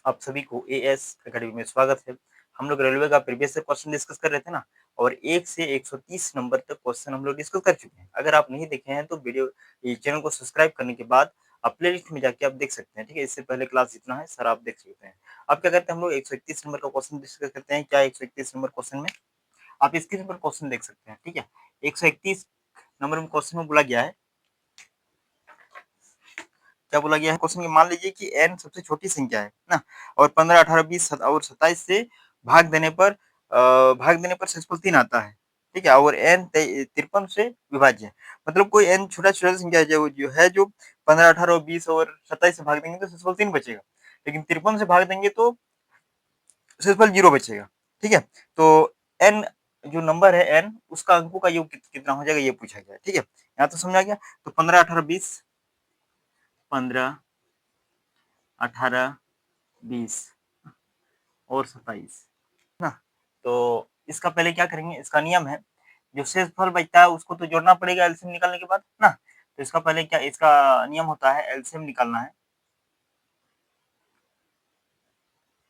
आप सभी को एएस एकेडमी में स्वागत है। हम लोग रेलवे का प्रीवियस क्वेश्चन डिस्कस कर रहे थे ना, और 1 से 130 नंबर तक क्वेश्चन हम लोग डिस्कस कर चुके हैं। अगर आप नहीं देखे हैं तो वीडियो ये चैनल को सब्सक्राइब करने के बाद आप प्लेलिस्ट में जाके आप देख सकते हैं, ठीक है? इससे पहले क्लास जितना है सर आप देख सकते हैं। अब क्या करते हैं, हम लोग 131 नंबर का क्वेश्चन डिस्कस करते हैं। क्या 131 नंबर क्वेश्चन में आप स्क्रीन पर क्वेश्चन देख सकते हैं, ठीक है? 131 नंबर में क्वेश्चन में बोला गया है, क्या बोला गया है क्वेश्चन में, मान लीजिए कि n सबसे छोटी संख्या है ना, और 15, 18, 20 और 27 से भाग देने पर शेषफल 3 आता है, ठीक है? और n 53 से विभाज्य है। मतलब कोई n छोटा-छोटा संख्या है जो 15, 18 और 20 और 27 से भाग देंगे तो शेषफल 3 बचेगा। लेकिन 53 से भाग देंगे तो शेषफल 0 बचेगा, ठीक है? तो n जो नंबर है n उसका अंकों का योग कितना हो जाएगा ये पूछा गया है, ठीक है? यहाँ तो समझ आ गया। तो 15, 18, 20, 15, 18, 20 और 27 ना। तो इसका पहले क्या करेंगे, इसका नियम है, जो शेषफल बचता है उसको तो जोड़ना पड़ेगा एलसीएम निकालने के बाद ना। तो इसका पहले क्या, इसका नियम होता है एलसीएम निकालना है।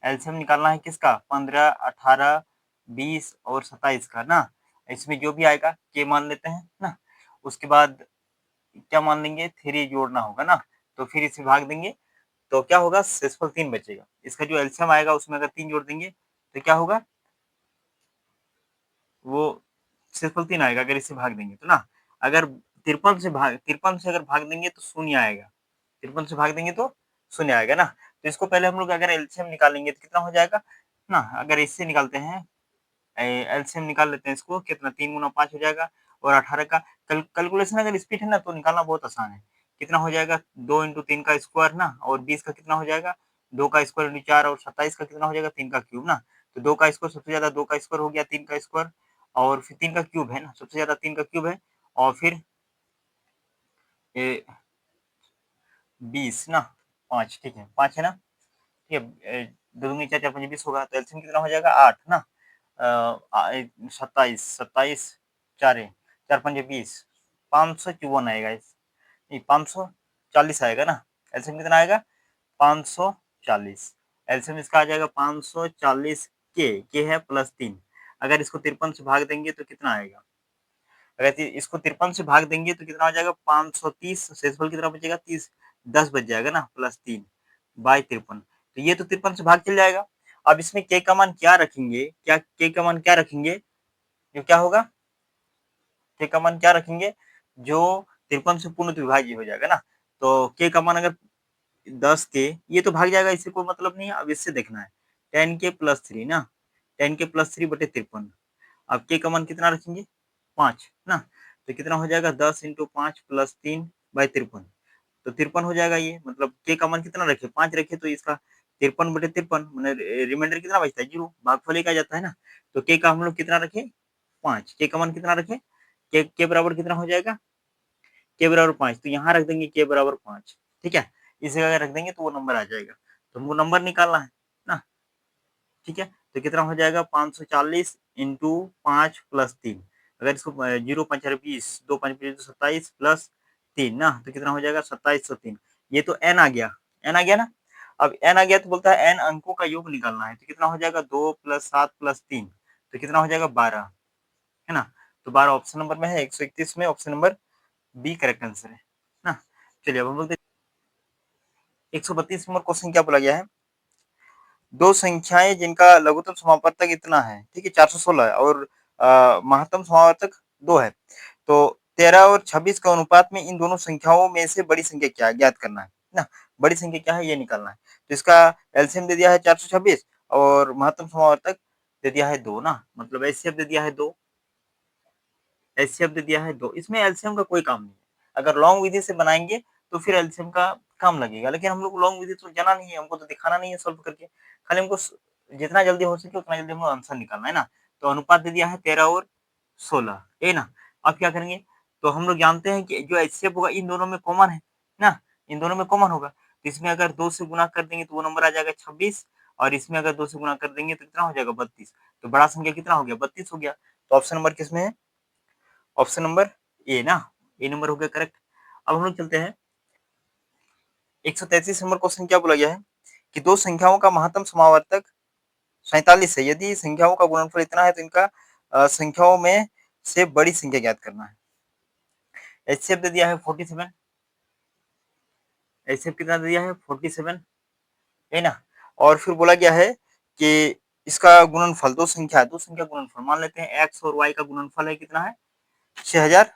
एलसीएम निकालना है किसका, 15, 18, 20 और 27 का ना। इसमें जो भी आएगा के मान लेते हैं ना। उसके बाद क्या मान लेंगे, 3 जोड़ना होगा ना। तो फिर इसे भाग देंगे तो क्या होगा, शेषफल 3 बचेगा। इसका जो एलसीएम आएगा उसमें अगर 3 जोड़ देंगे तो क्या होगा, वो शेषफल 3 आएगा अगर इससे भाग देंगे तो ना। अगर 53 से अगर भाग देंगे तो शून्य आएगा। 53 से भाग देंगे तो शून्य आएगा ना। तो इसको पहले हम लोग अगर एलसीएम निकालेंगे तो कितना हो जाएगा ना। अगर इससे निकालते हैं, एलसीएम निकाल लेते हैं इसको, कितना 3 गुना 5 हो जाएगा। और 18 का कैलकुलेशन अगर स्पीड है ना तो निकालना बहुत आसान है। कितना हो जाएगा, 2 इंटू 3 का स्क्वायर ना, और 20 का कितना हो जाएगा, 2 का स्क्वायर इंटू 4, और 27 का कितना हो जाएगा, 3 का क्यूब ना। तो 2 का स्क्वायर सबसे ज्यादा 2 का स्क्वायर हो गया, 3 का स्क्वायर, और फिर 3 का क्यूब है ना, सबसे ज्यादा 3 का क्यूब है। और फिर ये 20 ना, 5, ठीक है 5 है ना, ठीक है। 2 दूनी 4, 4 पंजे 20 होगा, तो एलसीएम कितना हो जाएगा 8 ना। 27, 27 चारे 4 पंजे 20, 554 आएगा। इस नहीं, 540 आएगा ना। एलसीएम कितना आएगा, 540। एलसीएम इसका आ जाएगा 540। के है +3। अगर इसको 53 से भाग देंगे तो कितना आएगा, अगर इसको 53 से भाग देंगे तो कितना हो जाएगा, 530। शेषफल कितना बचेगा, 30, 10 बच जाएगा ना, +3 बाई 53। तो ये तो 53 से भाग चल जाएगा। अब इसमें के का मान क्या रखेंगे, क्या के का मान क्या रखेंगे, जो क्या होगा, के का मान क्या रखेंगे, जो 53 से पूर्ण विभाज्य हो जाएगा ना। तो के का मान अगर 10 के, ये तो भाग जाएगा, इससे कोई मतलब नहीं है। अब इससे देखना है 10 के +3 ना, 10 के +3 बटे 53। अब के का मान कितना रखेंगे, 5 ना। तो कितना हो जाएगा, 10 इंटू 5 +3 बाई 53। तो 53 हो जाएगा ये, मतलब के का मान कितना रखे, 5 रखे, तो इसका 53 बटे 53 मैंने रिमाइंडर कितना बचता है, 0। भागफल एक आ जाता है ना। तो के का हम लोग कितना रखे, 5। के का मान कितना रखे, के बराबर कितना हो जाएगा, के बराबर 5। तो यहाँ रख देंगे के बराबर 5, ठीक है। इसे अगर रख देंगे तो वो नंबर आ जाएगा। तो हमको नंबर निकालना है ना, ठीक है। तो कितना हो जाएगा, 540 इंटू 5 +3। अगर इसको 0 5 20, 2 5 27 +3 ना, तो कितना हो जाएगा, 2703। ये तो n आ गया, n आ गया ना। अब n आ गया तो बोलता है n अंकों का योग निकालना है। तो कितना हो जाएगा, 2 + 7 + 3, तो कितना हो जाएगा, 12 है ना। तो 12 ऑप्शन नंबर में है, 131 में option number B correct answer है ना। चलिए अब हम लोग 132 नंबर क्वेश्चन क्या बोला गया है, दो संख्याएं जिनका लघुत्तम समापवर्तक इतना है, ठीक है, 416 है, और महत्तम समापवर्तक 2 है। तो 13 और 26 के अनुपात में इन दोनों संख्याओं में से बड़ी संख्या क्या है, ज्ञात करना है ना। बड़ी संख्या क्या है ये निकालना है। तो इसका एलसीएम दे दिया है 426, और महत्तम समापवर्तक दे दिया है 2 ना, मतलब एचसीएफ दे दिया है 2, एचसीएफ दे दिया है 2। इसमें एलसीएम का कोई काम नहीं है। अगर लॉन्ग विधि से बनाएंगे तो फिर एलसीएम का काम लगेगा, लेकिन हम लोग लॉन्ग विधि तो जाना नहीं है, हमको तो दिखाना नहीं है सॉल्व करके। खाली हमको जितना जल्दी हो सके उतना जल्दी हमको आंसर निकालना है ना। तो अनुपात दे दिया है 13 और 16, है ना। अब क्या करेंगे, तो हम लोग जानते हैं कि जो एचसीएफ होगा इन दोनों में कॉमन है ना, इन दोनों में कॉमन होगा। तो इसमें अगर 2 से गुणा कर देंगे तो वो नंबर आ जाएगा 26, और इसमें अगर 2 से गुणा कर देंगे तो कितना हो जाएगा, 32। तो बड़ा संख्या कितना हो गया, 32 हो गया। तो ऑप्शन नंबर किसमें है, ऑप्शन नंबर ए ना, ए नंबर हो गया करेक्ट। अब हम लोग चलते हैं 133 नंबर क्वेश्चन क्या बोला गया है कि दो संख्याओं का महत्तम समावर्तक 47 है। यदि संख्याओं का गुणनफल इतना है तो इनका संख्याओं में से बड़ी संख्या ज्ञात करना है। एचसीएफ दे दिया है 47, एचसीएफ कितना दे दिया है 47, है ना। और फिर बोला गया है कि इसका गुणनफल दो संख्या गुणनफल मान लेते हैं एक्स और वाई का गुणनफल है कितना है 6000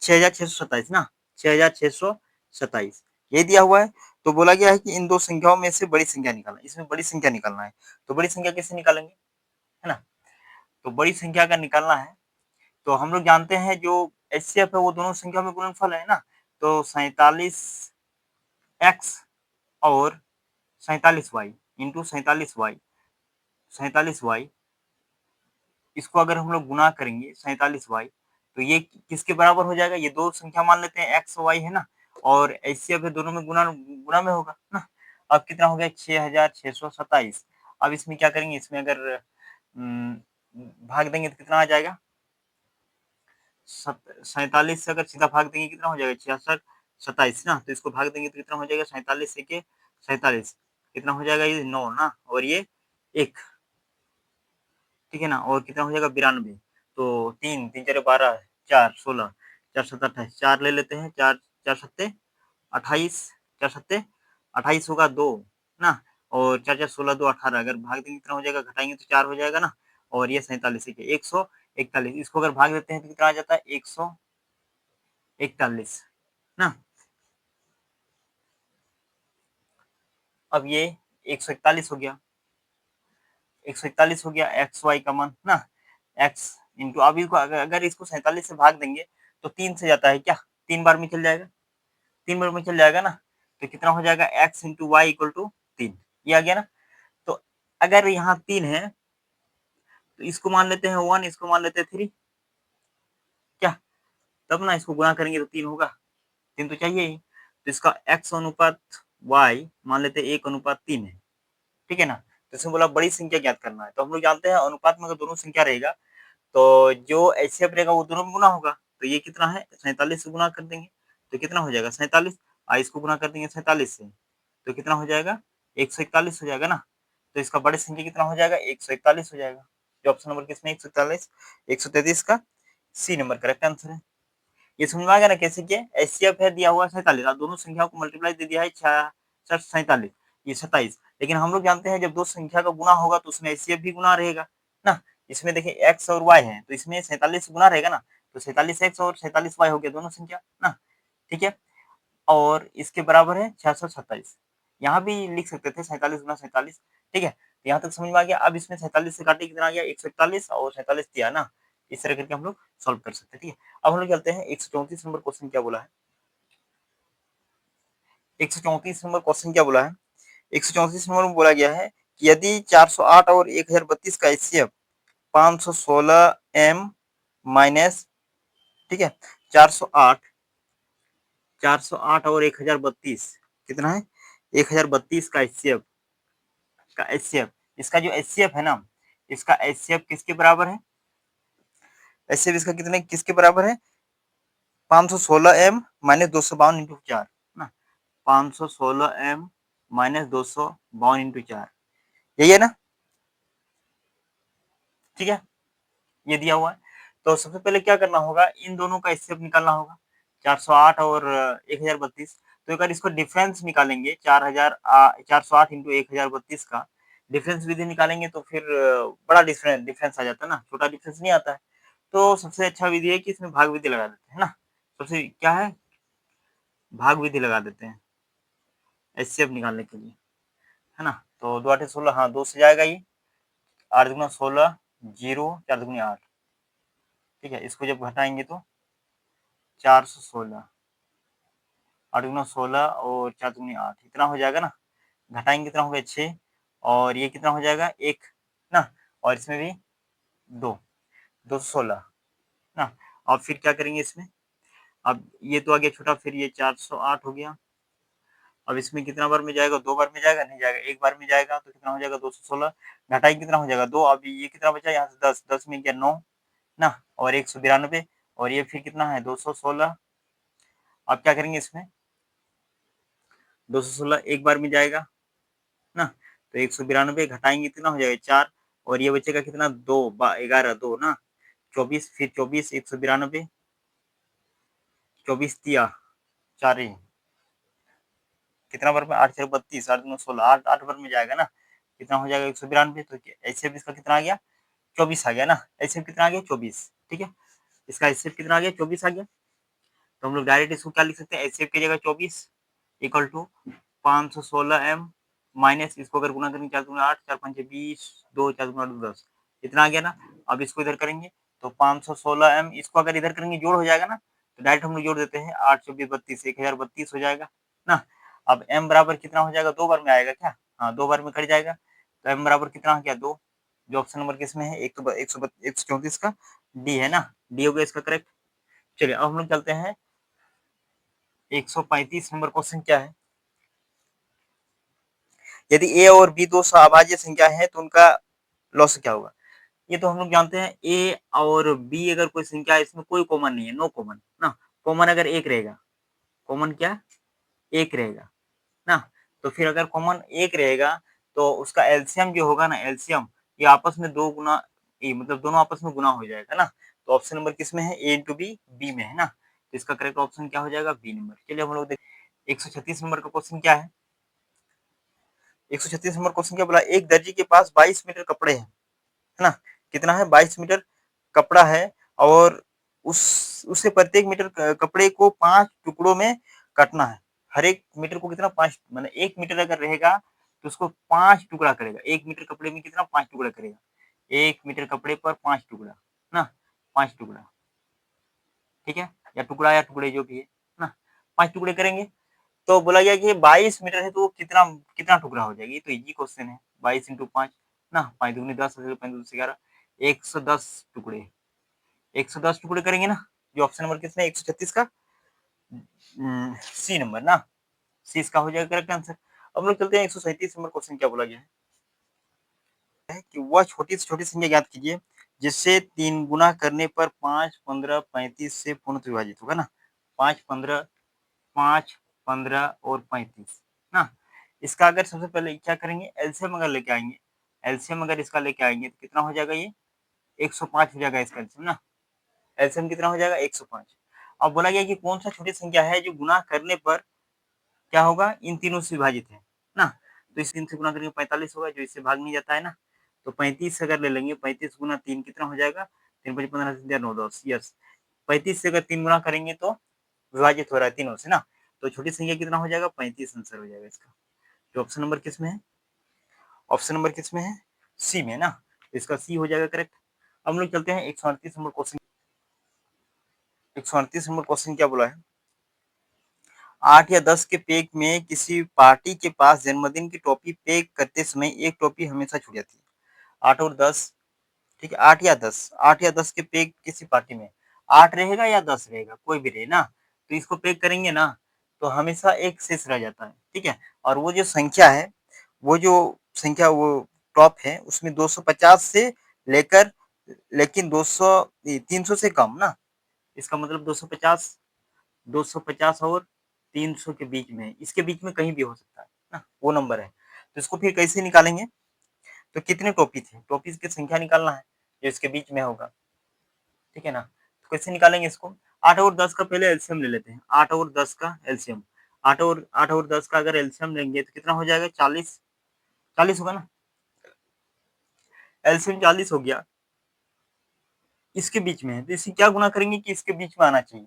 6627 ना 6627 ये दिया हुआ है। तो बोला गया है कि इन दो संख्याओं में से बड़ी संख्या निकालना, इसमें बड़ी संख्या निकालना है। तो बड़ी संख्या कैसे निकालेंगे, है ना। तो बड़ी संख्या का निकालना है तो हम लोग जानते हैं जो एचसीएफ है वो दोनों संख्या में गुणनफल है ना। तो 47x और 47y इंटू 47y, 47y इसको अगर हम लोग गुना करेंगे 47y तो ये किसके बराबर हो जाएगा, ये दो संख्या मान लेते हैं x और y है ना, और एचसीएफ है दोनों में गुना गुना में होगा ना। अब कितना हो गया 6627। अब इसमें क्या करेंगे, इसमें अगर भाग देंगे तो कितना आ जाएगा 47 से अगर सीधा भाग देंगे कितना हो जाएगा 6627 ना। तो इसको भाग देंगे तो कितना हो जाएगा 47 से के 47 कितना हो जाएगा ये 9 ना, और ये 1, ठीक है ना। और कितना हो जाएगा 92। तो 3 3 4 12 4 16 4 7 28 4 ले लेते हैं 4 4 सत्ते 28 4 सत्ते 28 होगा 2 ना, और 4 4 16 2 18 अगर भाग देंगे कितना हो जाएगा, घटाएंगे तो 4 हो जाएगा ना। और ये 47 के 141 इसको अगर भाग देते हैं तो कितना आ जाता है 141 ना। अब ये 141 हो गया, 141 हो गया एक्स वाई का मान ना, एक्स इंटू अब इसको अगर इसको 47 से भाग देंगे तो 3 से जाता है क्या, 3 बार में चल जाएगा, 3 बार में चल जाएगा ना। तो कितना हो जाएगा X into Y equal to 3, ये आ गया ना। तो अगर यहाँ 3 है तो इसको मान लेते हैं 1, इसको मान लेते हैं 3, क्या तब ना इसको गुणा करेंगे तो 3 होगा, 3 तो चाहिए ही। तो इसका x अनुपात y मान लेते हैं 1:3 है, ठीक है ना। तो इसमें बोला बड़ी संख्या ज्ञात करना है। तो हम लोग जानते हैं अनुपात में अगर दोनों संख्या रहेगा तो जो एचसीएफ रहेगा वो दोनों में गुना होगा। तो ये कितना है 47 से गुना कर देंगे तो कितना हो जाएगा 47, इसको गुना कर देंगे 47 से तो कितना हो जाएगा 141 हो जाएगा ना। तो इसका बड़ी संख्या कितना हो जाएगा 141 हो जाएगा। जो ऑप्शन नंबर किसमें 141 133 का सी नंबर करेक्ट आंसर है। ये समझ में आ गया ना कैसे किया। एचसीएफ है दिया हुआ 47, दोनों संख्याओं को मल्टीप्लाई दे दिया है 47, ये 27। लेकिन हम लोग जानते हैं जब दो संख्या का गुना होगा तो उसमें एचसीएफ भी गुना रहेगा ना। इसमें देखिए एक्स और वाई है तो इसमें 47 गुना रहेगा ना। तो 47x और 47y हो गया दोनों संख्या ना, ठीक है। और इसके बराबर है 627, यहाँ भी लिख सकते थे 47 गुना 47, ठीक है। तो यहाँ तक समझ में आ गया। अब इसमें 47 से काटे कितना आ गया 141 और 47 दिया ना, इस तरह करके हम लोग सॉल्व कर सकते हैं, ठीक है। अब हम लोग चलते हैं 134 नंबर क्वेश्चन क्या बोला है। 134 नंबर क्वेश्चन क्या बोला है, 134 नंबर में बोला गया है कि यदि 408 और 1032 का एचसीएफ 516 एम माइनस, ठीक है, 408 408 और 1032 कितना है 1032 का एचसीएफ, इसका जो एचसीएफ है ना, इसका एचसीएफ किसके बराबर है, एचसीएफ इसका कितने किसके बराबर है 516 एम माइनस 252 इंटू 4 ना, 516 एम माइनस 252 इंटू 4, यही है ना, ठीक है। ये दिया हुआ है। तो सबसे पहले क्या करना होगा, इन दोनों का एचसीएफ निकालना होगा 408 और 1032। तो अगर इसको डिफरेंस निकालेंगे 408 इंटू 1032 का डिफरेंस विधि निकालेंगे तो फिर बड़ा डिफरेंस डिफरेंस आ जाता है ना, छोटा डिफरेंस नहीं आता है। तो सबसे अच्छा विधि है कि इसमें भाग विधि लगा देते हैं ना। सबसे क्या है भाग विधि लगा देते हैं एचसीएफ निकालने के लिए, है ना। तो 2 8 16, हाँ 2 से जाएगा ये, 8 दूना 16, 0 4 दूनी 8, ठीक है। इसको जब घटाएंगे तो 416, 8 गुना 16 और 4 दूनी 8 इतना हो जाएगा ना। घटाएंगे कितना हो गया 6, और ये कितना हो जाएगा 1 ना, और इसमें भी 2 216 ना। अब फिर क्या करेंगे इसमें, अब ये तो आ गया छोटा, फिर ये 408 हो गया। अब इसमें कितना बार में जाएगा, 2 बार में जाएगा, नहीं जाएगा, 1 बार में जाएगा। तो कितना हो जाएगा 216, घटाई कितना हो जाएगा 2, अब ये कितना बचा यहाँ से 10, 10 में गया 9 ना, और 192, और ये फिर कितना है 216। अब क्या करेंगे इसमें 216 एक बार में जाएगा ना, तो 192 घटाएंगे कितना हो जाएगा 4, और ये बचेगा कितना 2 11 2 ना 24, फिर 24 192 24 दिया 4 कितना बार में 8 4 32 8 9 16 8 8 बार में जाएगा ना, कितना हो जाएगा 192, तो एचसीएफ इसका कितना आ गया 24 आ गया ना, एचसीएफ कितना आ गया 24, ठीक है, इसका एचसीएफ कितना आ गया 24 आ गया, तो हम लोग डायरेक्ट इसको क्या लिख सकते हैं एचसीएफ की जगह 24 इक्वल टू 516 m माइनस इसको अगर गुना करेंगे 4 दूना 8 4 5 20 2 4 दूना 10 इतना आ गया ना, अब इसको इधर करेंगे तो 516 m इसको अगर इधर करेंगे जोड़ हो जाएगा ना, तो डायरेक्ट हम लोग जोड़ देते हैं 8 24 32 1032 हो जाएगा ना। अब m बराबर कितना हो जाएगा 2 बार में आएगा क्या, हाँ 2 बार में कट जाएगा, तो m बराबर कितना हो गया 2, जो ऑप्शन नंबर किसमें है 134 का डी है ना, डी हो गया इसका करेक्ट। चलिए अब हम लोग चलते हैं 135 नंबर क्वेश्चन क्या है, यदि ए और बी दो अभाज्य संख्या है तो उनका लॉस क्या होगा। ये तो हम लोग जानते हैं ए और बी अगर कोई संख्या है इसमें कोई कॉमन नहीं है, नो कॉमन ना, कॉमन अगर एक रहेगा, कॉमन क्या एक रहेगा ना, तो फिर अगर कॉमन एक रहेगा तो उसका एलसीएम जो होगा ना, एलसीएम ये आपस में दो गुना मतलब दोनों आपस में गुना हो जाएगा ना, तो ऑप्शन नंबर किसमें है ए इंटू बी, बी में है ना, तो इसका करेक्ट ऑप्शन क्या हो जाएगा बी नंबर। चलिए हम लोग देखते 136 नंबर का क्वेश्चन क्या है, 136 नंबर क्वेश्चन क्या बोला, एक दर्जी के पास 22 मीटर कपड़े हैं, है ना, कितना है 22 मीटर कपड़ा है, और उसे प्रत्येक मीटर कपड़े को 5 टुकड़ों में काटना है, हर एक मीटर को कितना 5 मतलब 1 मीटर अगर रहेगा तो उसको 5 टुकड़ा करेगा, 1 मीटर कपड़े में कितना 5 टुकड़ा करेगा, 1 मीटर कपड़े पर 5 टुकड़ा ना, 5 टुकड़ा, ठीक है, या टुकड़ा या टुकड़े जो भी है ना, 5 टुकड़े करेंगे, तो बोला गया कि 22 मीटर है तो वो कितना कितना टुकड़ा हो जाएगी, तो इजी क्वेश्चन है 22 इंटू 5 ना, 5 दूनी 10 5 दूनी 11 110 टुकड़े, 110 टुकड़े करेंगे ना, जो ऑप्शन नंबर किसमें 136 का सी नंबर ना, सी इसका हो जाएगा करेक्ट आंसर। अब लोग चलते हैं 137 नंबर क्वेश्चन क्या बोला गया है कि वह छोटी से छोटी संख्या ज्ञात कीजिए जिससे 3 गुना करने पर 5 15 35 से पूर्ण विभाजित होगा ना, 5 15 5 15 और 35 ना, इसका अगर सबसे पहले क्या करेंगे एलसीएम अगर लेके आएंगे, एलसीएम अगर इसका लेके आएंगे तो कितना हो जाएगा ये 105 हो जाएगा इसका एलसीएम ना, एलसीएम कितना हो जाएगा 105। अब बोला गया कि कौन सा छोटी संख्या है जो गुना करने पर क्या होगा इन तीनों से विभाजित है ना, तो इस 3 से गुना करेंगे 45 होगा जो इससे भाग नहीं जाता है ना, तो 35 अगर ले लेंगे 35 गुना 3 कितना हो जाएगा 3 5 15 9 10 यस, 35 से अगर 3 गुना करेंगे तो विभाजित हो रहा है तीनों से ना, तो छोटी संख्या कितना हो जाएगा 35 आंसर हो जाएगा इसका, जो ऑप्शन नंबर किसमें है, ऑप्शन नंबर किसमें है सी में ना, तो इसका सी हो जाएगा करेक्ट। अब हम लोग चलते हैं 138 नंबर क्वेश्चन, 138 नंबर क्वेश्चन क्या बोला है 8 या 10 के पैक में किसी पार्टी के पास जन्मदिन की टॉफी पैक करते समय एक टॉफी हमेशा छूट जाती है, 8 और 10, ठीक है 8 या 10, 8 या 10 के पैक किसी पार्टी में 8 रहेगा या 10 रहेगा कोई भी रहे ना, तो इसको पैक करेंगे ना तो हमेशा एक शेष रह जाता है, ठीक है, और वो जो संख्या है वो जो संख्या वो टॉप है उसमें 250 से लेकर लेकिन 200 300 से कम ना, इसका मतलब 250 250 और 300 के बीच में, इसके बीच में कहीं भी हो सकता है ना, वो नंबर है, तो इसको फिर कैसे निकालेंगे, तो कितने टॉपी थे, टॉपीज की संख्या निकालना है जो इसके बीच में होगा, ठीक है ना, तो कैसे निकालेंगे इसको 8 और 10 का पहले एलसीएम ले लेते हैं, 8 और 10 का एलसीएम, 8 और 10 का अगर एलसीएम लेंगे तो कितना हो जाएगा 40, 40 होगा ना, एलसीएम 40 हो गया, इसके बीच में है तो इसे क्या गुना करेंगे कि इसके बीच में आना चाहिए,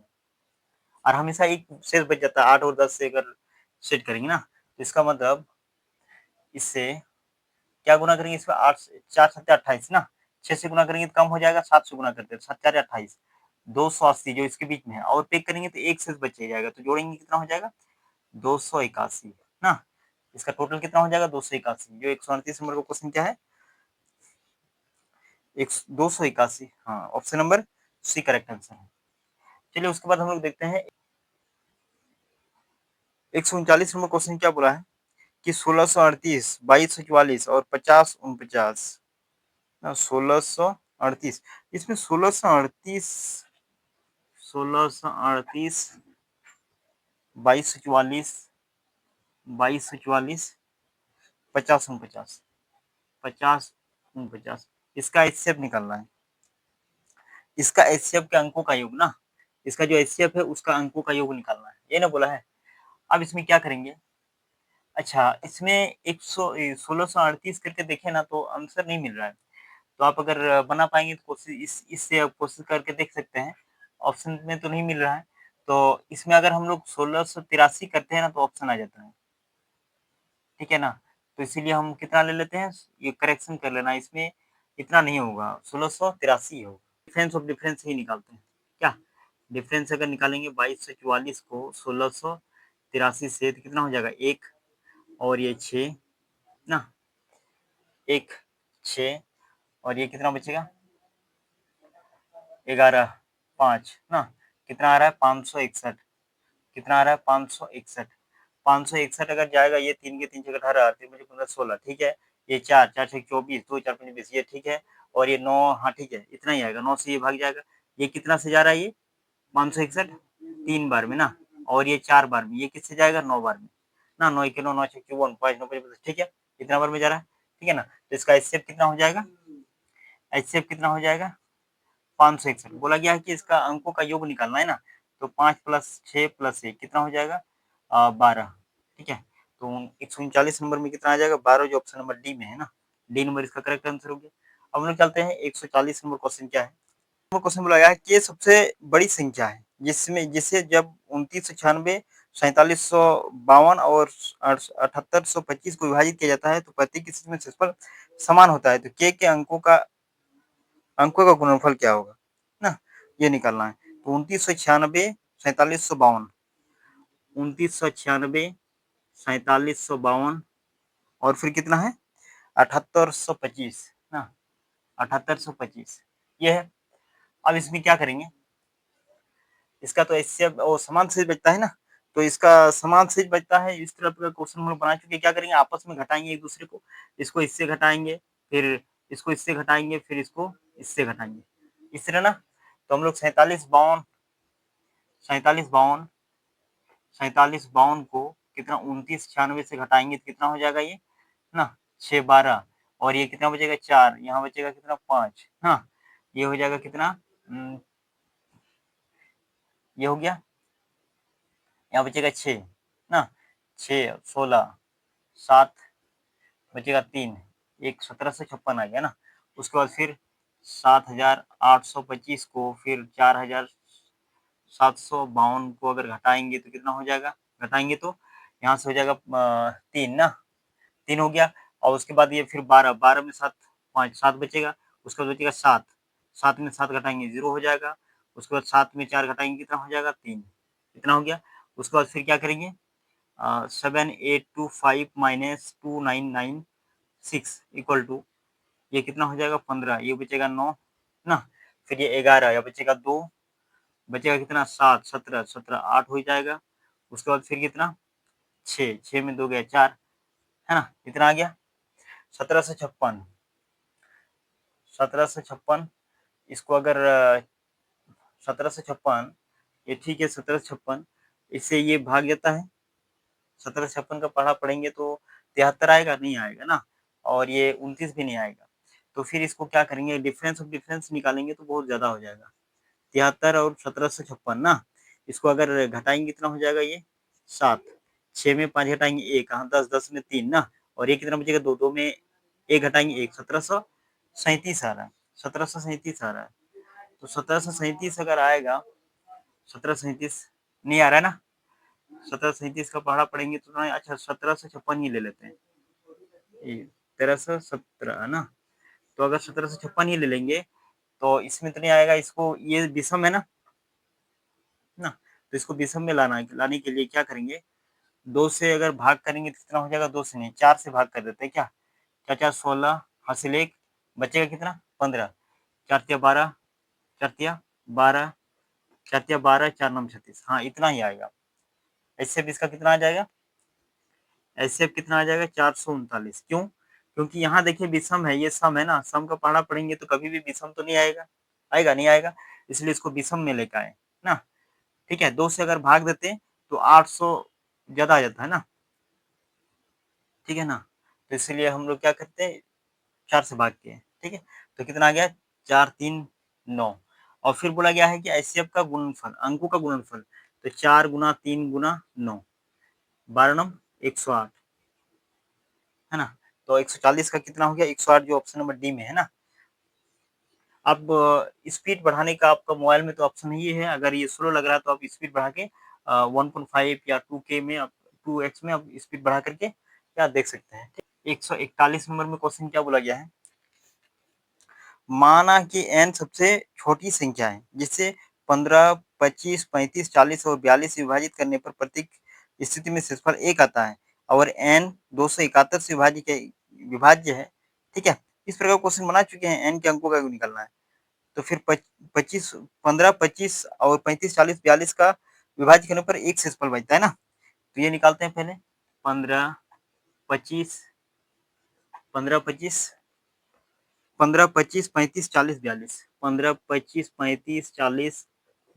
और हमेशा एक शेष बच जाता है 8 और 10 से अगर सेट करेंगे ना, तो इसका मतलब इससे क्या गुना करेंगे इसका 8 4 7 28 ना, 6 से गुना करेंगे तो कम हो जाएगा, 7 से गुना करते हैं 7 4 28 280 जो इसके बीच में है, और पैक करेंगे तो एक शेष बच जाएगा, तो जोड़ेंगे कितना हो जाएगा 281 ना, इसका टोटल कितना हो जाएगा 281, जो 138 नंबर का क्वेश्चन क्या है एक 281, हाँ option number C correct answer है। चलिए उसके बाद हम लोग देखते हैं 139 नंबर क्वेश्चन क्या बोला है कि 1638 2244 और 50 49, 1638 इसमें 1638 2244 2244, 50 50 50, इसका एचसीएफ निकालना है। इसका एचसीएफ के अंकों का योग ना, इसका जो एचसीएफ है उसका अंकों का योग निकालना है, ये ना बोला है। अब इसमें क्या करेंगे, अच्छा इसमें 1638 करके देखें ना तो आंसर नहीं मिल रहा है। तो आप अगर बना पाएंगे तो कोशिश इससे आप कोशिश करके देख सकते हैं। ऑप्शन में तो नहीं मिल रहा है, तो इसमें अगर हम लोग 1683 करते हैं ना तो ऑप्शन आ जाता है, ठीक है ना। तो इसीलिए हम कितना ले लेते हैं, ये करेक्शन कर लेना, इसमें इतना नहीं होगा, 1683 होगा। डिफरेंस ऑफ डिफरेंस ही निकालते हैं क्या, डिफरेंस अगर निकालेंगे 2244 को 1683 से तो कितना हो जाएगा, एक और ये 6 ना, एक 6 और ये कितना बचेगा, 11 5 ना, कितना आ रहा है 561, कितना आ रहा है 561, 561 अगर जाएगा, ये 3 के 3 18 3 मुझे 15 16, ठीक है। ये 4 4 6 24 2 4 5 20, ये ठीक है। और ये 9, हाँ ठीक है, इतना ही आएगा, 9 से ये भाग जाएगा। ये कितना से जा रहा है, ये 561 3 बार में ना, और ये 4 बार में, ये किससे जाएगा 9 बार में ना, 9 1 9 9 6 54 5 9 5, ठीक है, इतना बार में जा रहा है, ठीक है ना। तो इसका एचसीएफ कितना हो जाएगा, एचसीएफ कितना हो जाएगा 561। बोला गया है कि इसका अंकों का योग निकालना है ना, तो 5 + 6 + 1 कितना हो जाएगा 12, ठीक है। तो 139 नंबर में कितना आ जाएगा 12, जो ऑप्शन नंबर डी में है ना, डी नंबर इसका करेक्ट आंसर हो गया। अब हम लोग चलते हैं 140 नंबर क्वेश्चन क्या है। क्वेश्चन बोला गया है कि ये सबसे बड़ी संख्या है जिसमें जिसे जब 2996, 4752 और 7825 को विभाजित किया जाता है तो प्रत्येक की स्थिति में क्षेत्रफल समान होता है, तो के अंकों का गुणनफल क्या होगा ना, ये निकालना है। तो 2996, 4752, 2996, 4752 और फिर कितना है 7825 ना, 7825 ये है। अब इसमें क्या करेंगे, इसका तो इससे वो समान सीरीज बचता है ना, तो इसका समान सीरीज बचता है, इस तरह का क्वेश्चन हम लोग बना चुके। क्या करेंगे, आपस में घटाएंगे एक दूसरे को, इसको इससे घटाएंगे, फिर इसको इससे घटाएंगे, फिर इसको इससे घटाएंगे, इस तरह ना। तो हम लोग 4752 को कितना 2996 से घटाएंगे तो कितना हो जाएगा ये ना, 6 12, और ये कितना बचेगा 4, यहाँ बचेगा कितना 5, हाँ ये हो जाएगा कितना, ये हो गया, यहाँ बचेगा 6 ना, 6 16 7 बचेगा 3, एक 1756 आ गया ना। उसके बाद फिर 7825 को फिर 4752 को अगर घटाएंगे तो कितना हो जाएगा, घटाएंगे तो यहाँ से हो जाएगा 3 ना, 3 हो गया। और उसके बाद ये फिर 12, 12 में 7 5 7 बचेगा, उसके बाद बचेगा 7, 7 में 7 घटाएंगे 0 हो जाएगा। उसके बाद 7 में 4 घटाएंगे कितना हो जाएगा 3, इतना हो गया। उसके बाद फिर क्या करेंगे 7825 माइनस 2996 इक्वल टू, ये कितना हो जाएगा 15, ये बचेगा 9 ना, फिर ये 11, या बचेगा 2, बचेगा कितना 7 17 17 8 हो जाएगा। उसके बाद फिर कितना 6, 6 में 2 गया 4, है ना, इतना आ गया 1756, 1756। इसको अगर 1756, ये ठीक है 1756, इससे ये भाग जाता है, 1756 का पढ़ा पढ़ेंगे तो 73 आएगा, नहीं आएगा ना, और ये 29 भी नहीं आएगा। तो फिर इसको क्या करेंगे, डिफरेंस ऑफ डिफरेंस निकालेंगे तो बहुत ज्यादा हो जाएगा, 73 और 1756 ना, इसको अगर घटाएंगे कितना हो जाएगा ये 7, 6 में 5 घटाएंगे 1, हाँ 10, 10 में 3 ना, और ये कितना बचेगा 2, 2 में 1 घटाएंगे 1, 1737 आ रहा है, 1737 आ रहा है। तो 1737 अगर आएगा, 1737 नहीं आ रहा है ना, 1737 का पढ़ा पढ़ेंगे तो ना, अच्छा 1756 ही ले लेते हैं, 1317 है ना। तो अगर 1756 ही ले लेंगे तो इसमें तो नहीं आएगा, इसको ये विषम है ना, तो इसको विषम में लाने के लिए क्या करेंगे, 2 से अगर भाग करेंगे तो कितना हो जाएगा, 2 से नहीं 4 से भाग कर देते हैं क्या, 4 4 16 हासिल 1, बचेगा कितना 15, 4 तिया 12, 4 तिया 12, 4 तिया 12, 4 9 36, हाँ इतना ही आएगा। ऐसे भी इसका कितना आ जाएगा, ऐसे कितना आ जाएगा 439, क्यों, क्योंकि यहाँ देखिए विषम है, ये सम है ना, सम का पढ़ा पढ़ेंगे तो कभी भी विषम तो नहीं आएगा, आएगा नहीं आएगा, इसलिए इसको विषम में लेकर आए ना, ठीक है। 2 से अगर भाग देते तो 800 ज्यादा आ जाता है ना, ठीक है ना। तो इसलिए हम लोग क्या करते हैं, 4 से भागते हैं, ठीक है। तो कितना आ गया, 4 3 9। और फिर बोला गया है कि एचसीएफ का गुणनफल, अंकों का गुणनफल, तो 4 गुना 3 गुना 9, 12 नम 108, है ना। तो 140 का कितना हो गया, 108, जो ऑप्शन नंबर डी में है ना। अब स्पीड बढ़ाने का आपका मोबाइल में तो ऑप्शन ही है, अगर ये स्लो लग रहा है तो आप स्पीड बढ़ा के 1.5 या 2K में आप 2x में आप स्पीड बढ़ा करके क्या देख सकते हैं। 141 नंबर में क्वेश्चन क्या बोला गया है, माना कि n सबसे छोटी संख्या है जिससे 15, 25, 35, 40 और 42 विभाजित करने पर प्रत्येक स्थिति में शेषफल 1 आता है और n 271 से विभाज्य है, ठीक है। इस प्रकार क्वेश्चन बना चुके हैं, n के अंकों का निकालना है। तो फिर 25, 15, 25 और 35, 40, 42 का विभाज्य करने पर एक शेषफल बचता है ना। तो ये निकालते हैं पहले, 15, 25, 15, 25, 15, 25, 35, 40, 42, 15, 25, 35, 40,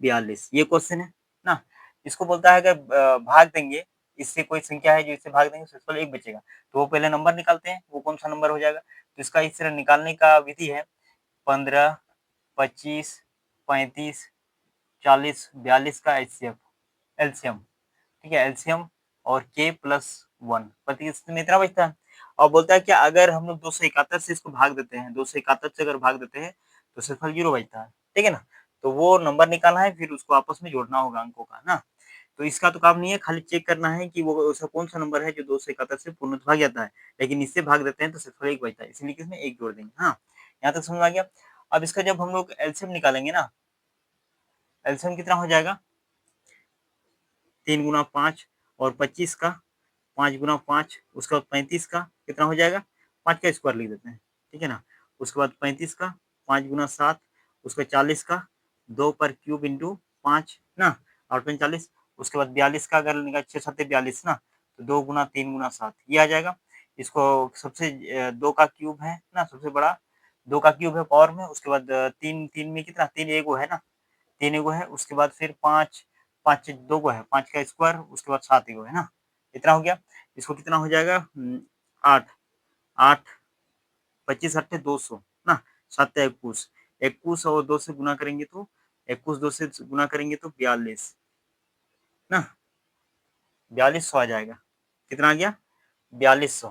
42, ये क्वेश्चन है ना। इसको बोलता है अगर भाग देंगे, इससे कोई संख्या है जो इससे भाग देंगे शेषफल 1 बचेगा, तो वो पहले नंबर निकालते हैं, वो कौन सा नंबर हो जाएगा। तो इसका इस तरह निकालने का विधि है, 15, 25, 35, 40, 42 का एचसीएफ एलसीएम, ठीक है, एलसीएम और के प्लस 1 प्रति स्थिति में इतना बचता है। और बोलता है कि अगर हम लोग 271 से इसको भाग देते हैं, 271 से अगर भाग देते हैं तो शेषफल 0 बचता है, ठीक है ना। तो वो नंबर निकालना है, फिर उसको आपस में जोड़ना होगा अंकों का ना। तो इसका तो काम नहीं है, खाली चेक करना है कि वो ऐसा कौन सा नंबर है जो 271 से पूर्णतः भाग जाता है, लेकिन इससे भाग देते हैं तो शेषफल 1 बचता है, इसलिए इसमें 1 जोड़ देंगे। हाँ, यहाँ तक समझ आ गया। अब इसका जब हम लोग एलसीएम निकालेंगे ना, एलसीएम कितना हो जाएगा, 3 गुना 5 और 25 का, 5 गुना 5, उसके बाद 35 का कितना हो जाएगा, 5 का स्क्वायर लिख देते हैं, ठीक है ना। उसके बाद 35 का 5 गुना 7, उसके बाद 40 का 2 पर क्यूब इंटू 5 ना, और 45, उसके बाद 42 का अगर निकाल 6 7 42 ना, तो 2 गुना 3 गुना 7 ये आ जाएगा। इसको सबसे 2 का क्यूब है ना, सबसे बड़ा 2 का क्यूब है पावर में, उसके बाद 3 3 में कितना, 3 एगो है ना, 3 एगो है, उसके बाद फिर 5 5 2 गो है, 5 का स्क्वायर, उसके बाद 7 एगो है ना, इतना हो गया। इसको कितना हो जाएगा, 8 8 25 8 200 ना, 7 21, 21 और 2 से गुना करेंगे तो 21 2 से गुना करेंगे तो 42 ना, 4200 आ जाएगा। कितना आ गया, 4200,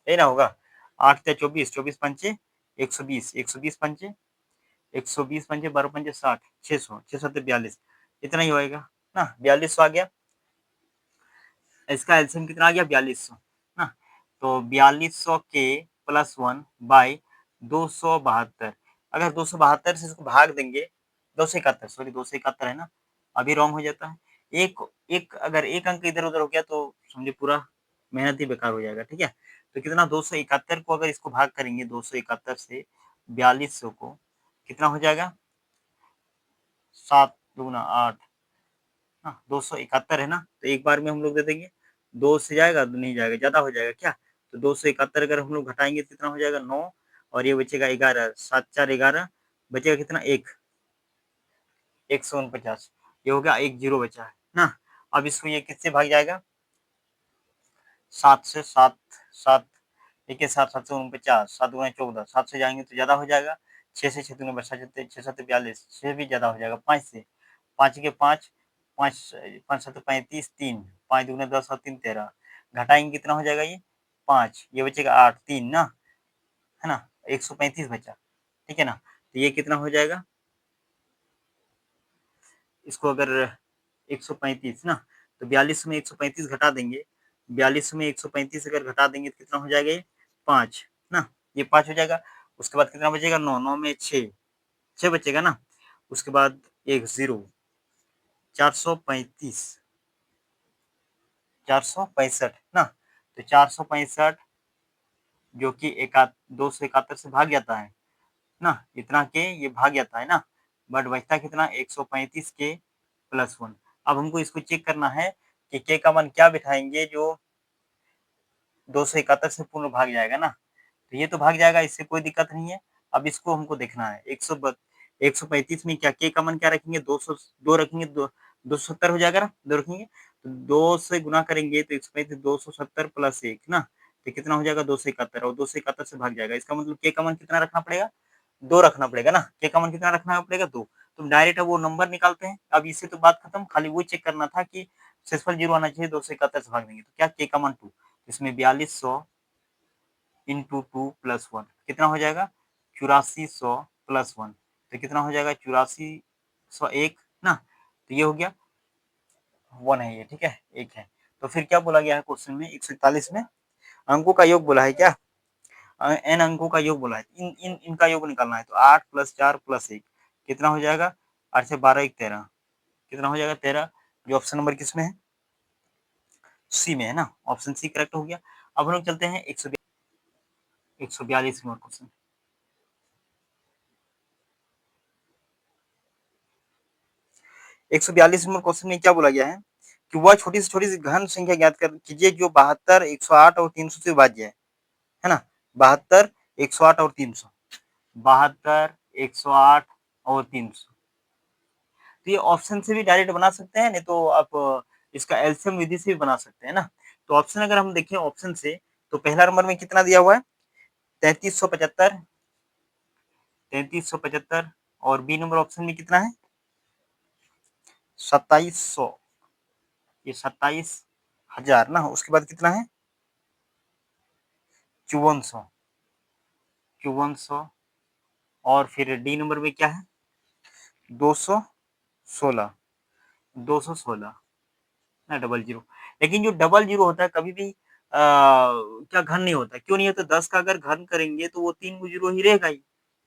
यही ना होगा। 8 या 24, 24 पंचे 120, 120 पंचे 120 पंचे 12 पंचे 60, 600, 6 7 42, इतना ही होएगा ना, 4200 आ गया। इसका एलसीएम कितना आ गया, 4200 ना। तो 4200 के प्लस 1 बाई 272, अगर 272 से इसको भाग देंगे, 271 सॉरी 271 है ना, अभी रॉन्ग हो जाता है। एक एक अगर एक अंक इधर उधर हो गया तो समझे पूरा मेहनत ही बेकार हो जाएगा, ठीक है। तो कितना, 271 को अगर इसको भाग करेंगे 271 से 4200 को, कितना हो जाएगा, 7 दूना 8, हाँ 271 है ना, तो एक बार में हम लोग दे देंगे, 2 से जाएगा नहीं जाएगा, ज्यादा हो जाएगा क्या। तो 271 अगर हम लोग घटाएंगे तो कितना हो जाएगा, 9, और ये बचेगा 11, 7 4 11, बचेगा कितना, 1, 149, ये हो गया, 1 जीरो बचा है ना। अब इसको ये किससे भाग जाएगा, 7 से, 7 7 एक 7 7 से 49, 7 गुना 14, 7 से जाएंगे तो ज्यादा हो जाएगा, 6 से 6 दूना बचा, 6 7 42, 6 भी ज्यादा हो जाएगा, 5 से, 5 के 5, 5 5 7 35, 3, 5 दूना 10 और 3 13, घटाएंगे कितना हो जाएगा, ये 5, ये बचेगा 8 3 ना, है ना, 135 बचा, ठीक है ना। तो ये कितना हो जाएगा, इसको अगर 135 ना, तो 42 में 135 घटा देंगे, 42 में 135 अगर घटा देंगे तो कितना हो जाएगा, ये 5 ना, ये 5 हो जाएगा। उसके बाद कितना बचेगा, 9 9 में 6 6 बचेगा ना, उसके बाद एक जीरो, 435 465 ना, तो 465 जो कि 271 से भाग जाता है ना, इतना के ये भाग जाता है ना, बट बचता कितना, 135 के प्लस 1। अब हमको इसको चेक करना है कि के का मान क्या बिठाएंगे जो 271 से पूर्ण भाग जाएगा ना, तो ये तो भाग जाएगा, इससे कोई दिक्कत नहीं है। अब इसको हमको देखना है, 135 में क्या के का मान क्या रखेंगे, 200 2 रखेंगे, 270 हो जाएगा ना, 2 रखेंगे तो 2 से गुना करेंगे तो 135 270 प्लस 1 ना, तो कितना हो जाएगा 271 और 271 से भाग जाएगा। इसका मतलब के का मान कितना रखना पड़ेगा, 2 रखना पड़ेगा ना। के का मान कितना रखना पड़ेगा, 2। तो डायरेक्ट अब वो नंबर निकालते हैं। अब इससे तो बात खत्म, खाली वो चेक करना था कि शेषफल 0 आना चाहिए, 271 से भाग देंगे तो क्या के का मान 2, इसमें 4200 इंटू 2 प्लस 1 कितना हो जाएगा 8400 प्लस 1, तो कितना हो जाएगा 8401 ना। तो ये हो गया 1 है ये, ठीक है, 1 है। तो फिर क्या बोला गया है क्वेश्चन में 141 में, अंकों का योग बोला है क्या, एन अंकों का योग बोला है, इनका योग निकालना है। तो 8 प्लस 4 प्लस 1 कितना हो जाएगा, 8 से 12 1 13, कितना हो जाएगा 13, जो ऑप्शन नंबर किसमें है, सी में है ना, ऑप्शन सी करेक्ट हो गया। अब हम लोग चलते हैं 142 नंबर क्वेश्चन। 142 नंबर क्वेश्चन में क्या बोला गया है कि वह छोटी से छोटी घन संख्या ज्ञात कर कीजिए जो 72, 108 और 300 से विभाज्य है ना। 72, 108 और 300, 72, 108 और 300। तो ये ऑप्शन से भी डायरेक्ट बना सकते हैं, नहीं तो आप इसका एलसीएम विधि से भी बना सकते हैं ना। तो ऑप्शन अगर हम देखें ऑप्शन से, तो पहला नंबर में कितना दिया हुआ है 3375, 3375, और बी नंबर ऑप्शन में कितना है 2700, ये 27,000 ना। उसके बाद कितना है 5400, 5400, और फिर डी नंबर में क्या है 216, 216 ना, डबल जीरो। लेकिन जो डबल जीरो होता है कभी भी क्या घन नहीं होता, क्यों नहीं होता, 10 का अगर घन करेंगे तो वो 3 जीरो ही रहेगा ही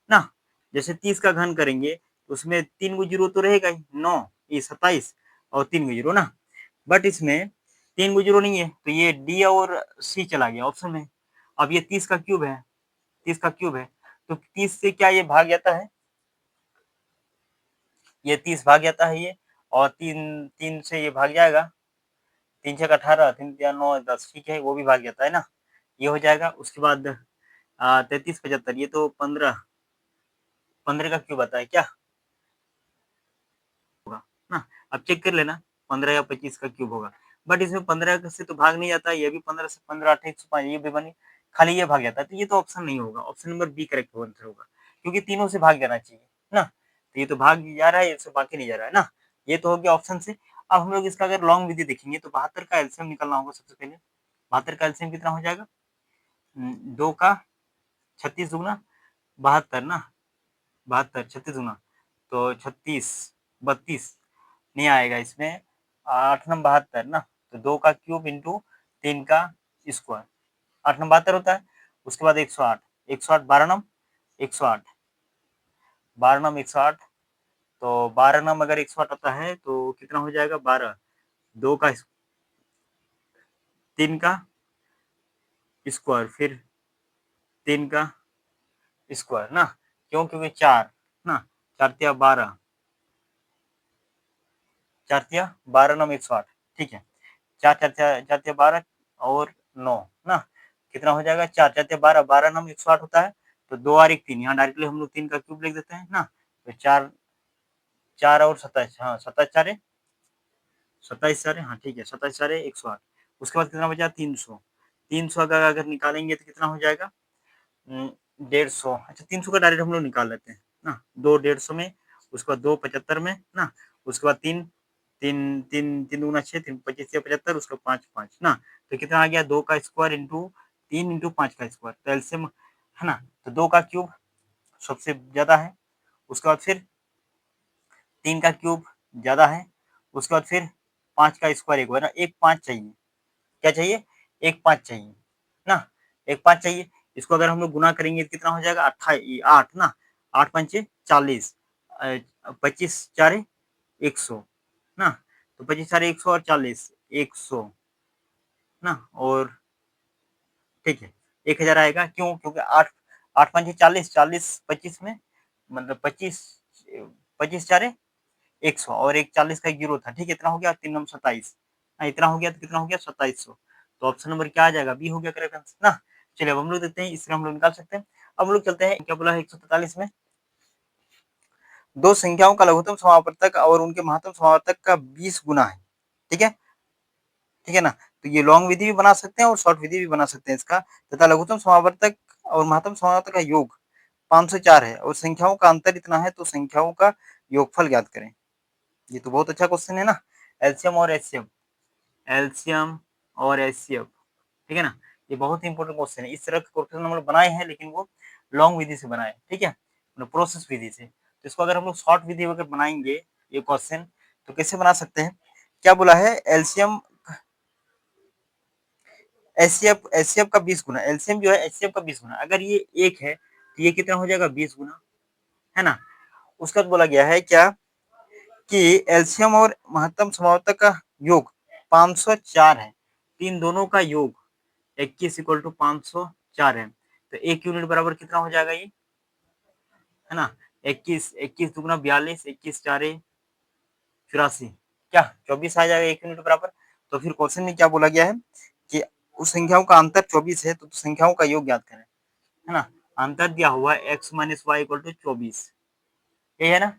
ना। जैसे 30 का घन करेंगे तो उसमें 3 जीरो तो रहेगा ही, 9, ये 27 और 3 जीरो ना। बट इसमें 3 जीरो नहीं है, तो ये डी और सी चला गया ऑप्शन में। अब ये 30 का क्यूब है, 30 का क्यूब है, तो 30 से क्या ये भाग जाता है, ये 30 भाग जाता है ये, और 3 3 से ये भाग जाएगा, 3 छक 18, 3 या 9 10, ठीक है, वो भी भाग जाता है ना, ये हो जाएगा। उसके बाद 33 75, ये तो 15, 15 का क्यूब आता है क्या होगा ना। अब चेक कर लेना 15 या 25 का क्यूब होगा, बट इसमें 15 से तो भाग नहीं जाता, ये भी 15 से 15 28 ये भी बनी, खाली ये भाग जाता है, तो ये तो ऑप्शन नहीं होगा, option number B correct answer होगा, क्योंकि तीनों से भाग जाना चाहिए ना। तो ये तो भाग जा रहा है, इससे बाकी नहीं जा रहा है ना, ये तो हो गया ऑप्शन से। अब हम लोग इसका अगर लॉन्ग विधि देखेंगे तो 72 का एलसीएम निकलना होगा सबसे पहले। 72 का एलसीएम कितना हो जाएगा, 2 का 36 दुगना 72 ना, 72 36 गुना तो 36 32 नहीं आएगा इसमें, 8 नंबर 72 ना, तो 2 का क्यूब इंटू 3 का स्क्वायर, 8 नंबर 72 होता है। उसके बाद 108, 108 12 नंबर 108, 12 नंबर 108, तो 12 नंबर अगर 108 आता है तो कितना हो जाएगा 12, 2 का 3 का स्क्वायर, फिर 3 का स्क्वायर ना, क्यों, क्योंकि 4 ना, 4 तिया 12, 4 तिया 12 नंबर 108, ठीक है, 4 4 4 4 12 और 9 ना, कितना हो जाएगा 4 4 12, 12 नंबर 108 होता है, तो 2 और 1 3, यहाँ डायरेक्टली हम लोग 3 का क्यूब लिख देते हैं ना, तो 4 4 और 27, हाँ 27 चारे 27 चारे, हाँ ठीक है 27 चारे 108। उसके बाद कितना बचा 300, 300 अगर अगर निकालेंगे तो कितना हो जाएगा 150, अच्छा 300 का डायरेक्ट हम लोग निकाल लेते हैं ना, 2 150 में, उसके बाद 2 75 में ना, उसके बाद 3 3 3 3 दूना 6, 3 25 या 75, उसका 5 5 ना, तो कितना आ गया 2 का स्क्वायर इंटू 3 इंटू 5 का स्क्वायर, तो एलसीएम है ना, तो 2 का क्यूब सबसे ज्यादा है, उसके बाद फिर 3 का क्यूब ज्यादा है, उसके बाद फिर 5 का स्क्वायर एक बार ना, एक 5 चाहिए, क्या चाहिए एक 5 चाहिए ना, एक 5 चाहिए। इसको अगर हम लोग गुना करेंगे तो कितना हो जाएगा 8 ना, 8 पंचे 40, 25 चारे 100 ना, तो 25 चारे 100 और 40 100 ना, और ठीक है 1000 आएगा, क्यों, क्योंकि 8 8 पंचे 40, 40 25 में मतलब 25, 25 चारे 100 और एक 40 का जीरो था, ठीक है, इतना हो गया 3 नंबर 27, इतना हो गया तो कितना हो गया 2700, तो ऑप्शन नंबर क्या आ जाएगा बी हो गया करेक्ट आंसर ना। चलिए अब हम लोग देखते हैं, इससे हम लोग निकाल सकते हैं। अब हम लोग चलते हैं, क्या बोला है 143 में, दो संख्याओं का लघुत्तम समावर्तक और उनके महत्तम समावर्तक का 20 गुना है, ठीक है, ठीक है ना। तो ये लॉन्ग विधि भी बना सकते हैं और शॉर्ट विधि भी बना सकते हैं इसका। तथा लघुत्तम समावर्तक और महत्तम समावर्तक का योग 504 है और संख्याओं का अंतर इतना है, तो संख्याओं का योगफल ज्ञात करें। ये तो बहुत अच्छा क्वेश्चन है ना, एलसीएम और एचसीएफ, एलसीएम और एचसीएफ, ठीक है ना। ये बहुत ही इंपॉर्टेंट क्वेश्चन है। इस तरह के क्वेश्चन हम लोग बनाए हैं, लेकिन वो लॉन्ग विधि से बनाए, ठीक है, प्रोसेस विधि से। तो इसको अगर हम लोग शॉर्ट विधि अगर बनाएंगे ये क्वेश्चन, तो कैसे बना सकते हैं? क्या बोला है? एलसीएम एचसीएफ एचसीएफ का 20 गुना, एलसीएम जो है एचसीएफ का 20 गुना। अगर ये 1 है तो ये कितना हो जाएगा? 20 गुना, है ना। उसका बोला गया है क्या कि एलसीएम और महत्तम समावर्तक का योग 504 है, तो इन दोनों का योग 21 इक्वल टू 504 है। तो 1 यूनिट बराबर कितना हो जाएगा ये, है ना। 21 21 दुगुना 42, 21 चारे 84, क्या 24 आ जाएगा 1 यूनिट बराबर। तो फिर क्वेश्चन में क्या बोला गया है कि उस संख्याओं का अंतर 24 है, तो संख्याओं का योग ज्ञात करें, है ना। अंतर दिया हुआ है x minus Y equal to 24, ये है ना,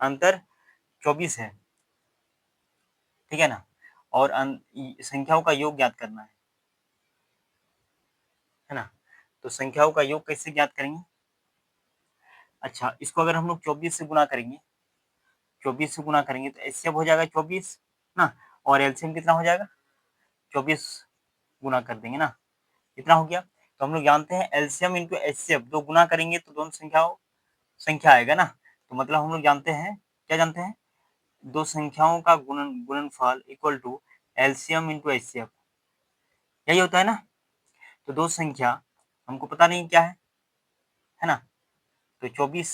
अंतर 24 है, ठीक है ना। और संख्याओं का योग ज्ञात करना है ना। तो संख्याओं का योग कैसे ज्ञात करेंगे? अच्छा, इसको अगर हम लोग 24 से गुणा करेंगे, 24 से गुणा करेंगे तो एचसीएफ हो जाएगा 24 ना, और एलसीएम कितना हो जाएगा? 24 गुणा कर देंगे ना, कितना हो गया। तो हम लोग जानते हैं एलसीएम इंटू एचसीएफ, दो गुणा करेंगे तो दोनों संख्या आएगा ना। तो मतलब हम लोग जानते हैं, क्या जानते हैं? दो संख्याओं का गुणनफल equal to LCM into HCF, यही होता है ना। तो दो संख्या हमको पता नहीं क्या है ना। तो 24